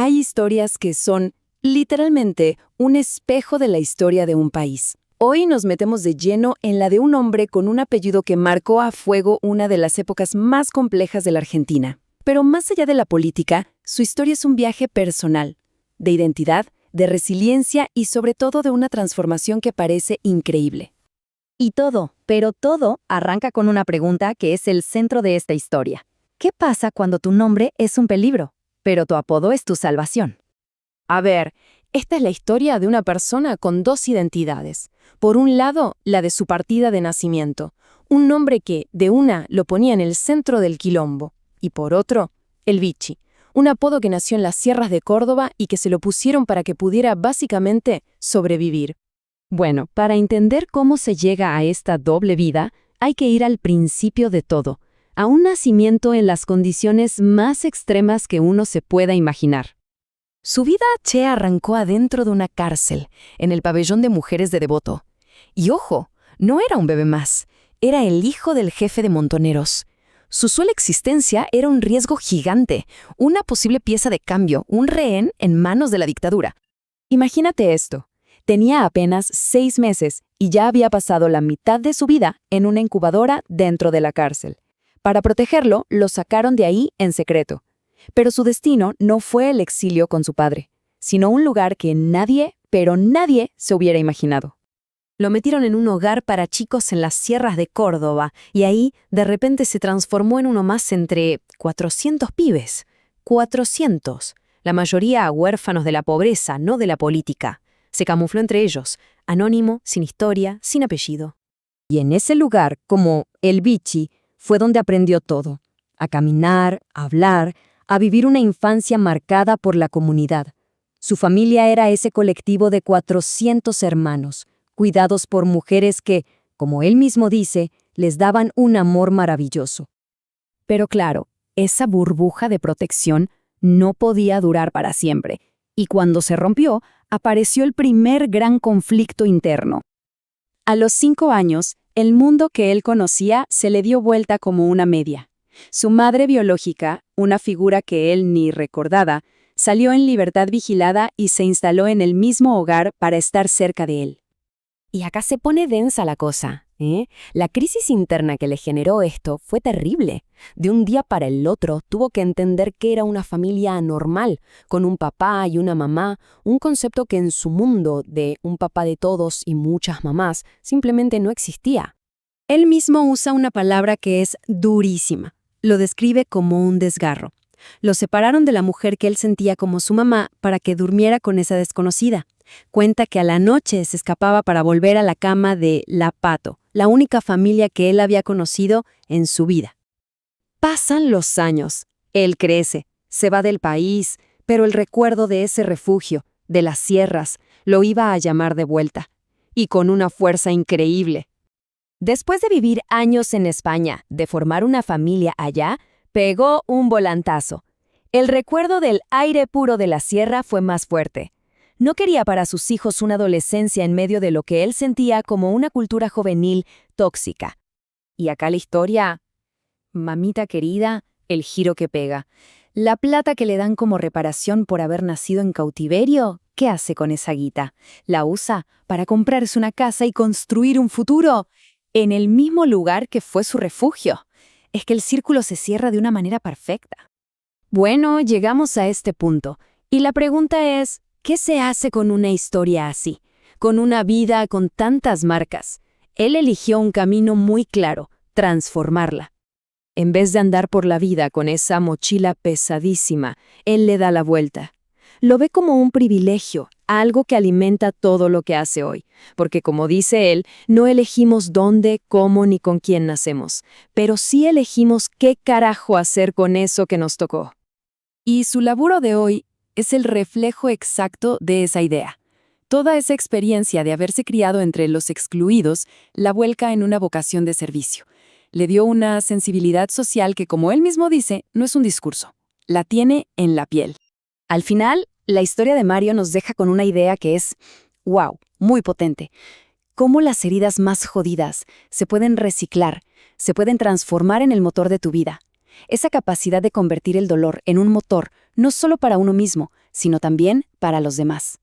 Hay historias que son, literalmente, un espejo de la historia de un país. Hoy nos metemos de lleno en la de un hombre con un apellido que marcó a fuego una de las épocas más complejas de la Argentina. Pero más allá de la política, su historia es un viaje personal, de identidad, de resiliencia y sobre todo de una transformación que parece increíble. Y todo, pero todo, arranca con una pregunta que es el centro de esta historia. ¿Qué pasa cuando tu nombre es un peligro, pero tu apodo es tu salvación? A ver, esta es la historia de una persona con dos identidades. Por un lado, la de su partida de nacimiento, un nombre que, de una, lo ponía en el centro del quilombo. Y por otro, el Vichy, un apodo que nació en las sierras de Córdoba y que se lo pusieron para que pudiera, básicamente, sobrevivir. Bueno, para entender cómo se llega a esta doble vida, hay que ir al principio de todo, a un nacimiento en las condiciones más extremas que uno se pueda imaginar. Su vida Che arrancó adentro de una cárcel, en el pabellón de mujeres de Devoto. Y ojo, no era un bebé más, era el hijo del jefe de montoneros. Su sola existencia era un riesgo gigante, una posible pieza de cambio, un rehén en manos de la dictadura. Imagínate esto. Tenía apenas 6 meses y ya había pasado la mitad de su vida en una incubadora dentro de la cárcel. Para protegerlo, lo sacaron de ahí en secreto. Pero su destino no fue el exilio con su padre, sino un lugar que nadie, pero nadie, se hubiera imaginado. Lo metieron en un hogar para chicos en las sierras de Córdoba y ahí, de repente, se transformó en uno más entre 400 pibes. 400. La mayoría huérfanos de la pobreza, no de la política. Se camufló entre ellos, anónimo, sin historia, sin apellido. Y en ese lugar, como el Vichy, fue donde aprendió todo. A caminar, a hablar, a vivir una infancia marcada por la comunidad. Su familia era ese colectivo de 400 hermanos, cuidados por mujeres que, como él mismo dice, les daban un amor maravilloso. Pero claro, esa burbuja de protección no podía durar para siempre, y cuando se rompió, apareció el primer gran conflicto interno. A los 5 años, el mundo que él conocía se le dio vuelta como una media. Su madre biológica, una figura que él ni recordaba, salió en libertad vigilada y se instaló en el mismo hogar para estar cerca de él. Y acá se pone densa la cosa, ¿eh? La crisis interna que le generó esto fue terrible. De un día para el otro tuvo que entender que era una familia anormal, con un papá y una mamá, un concepto que en su mundo de un papá de todos y muchas mamás simplemente no existía. Él mismo usa una palabra que es durísima. Lo describe como un desgarro. Lo separaron de la mujer que él sentía como su mamá para que durmiera con esa desconocida. Cuenta que a la noche se escapaba para volver a la cama de La Pato, la única familia que él había conocido en su vida. Pasan los años. Él crece, se va del país, pero el recuerdo de ese refugio, de las sierras, lo iba a llamar de vuelta. Y con una fuerza increíble. Después de vivir años en España, de formar una familia allá, pegó un volantazo. El recuerdo del aire puro de la sierra fue más fuerte. No quería para sus hijos una adolescencia en medio de lo que él sentía como una cultura juvenil tóxica. Y acá la historia, mamita querida, el giro que pega. La plata que le dan como reparación por haber nacido en cautiverio, ¿qué hace con esa guita? ¿La usa para comprarse una casa y construir un futuro? En el mismo lugar que fue su refugio. Es que el círculo se cierra de una manera perfecta. Bueno, llegamos a este punto. Y la pregunta es, ¿qué se hace con una historia así? Con una vida con tantas marcas. Él eligió un camino muy claro, transformarla. En vez de andar por la vida con esa mochila pesadísima, él le da la vuelta. Lo ve como un privilegio, algo que alimenta todo lo que hace hoy. Porque como dice él, no elegimos dónde, cómo ni con quién nacemos, pero sí elegimos qué carajo hacer con eso que nos tocó. Y su laburo de hoy es el reflejo exacto de esa idea. Toda esa experiencia de haberse criado entre los excluidos la vuelca en una vocación de servicio. Le dio una sensibilidad social que, como él mismo dice, no es un discurso. La tiene en la piel. Al final, la historia de Mario nos deja con una idea que es, wow, muy potente. Cómo las heridas más jodidas se pueden reciclar, se pueden transformar en el motor de tu vida. esa capacidad de convertir el dolor en un motor, no solo para uno mismo, sino también para los demás.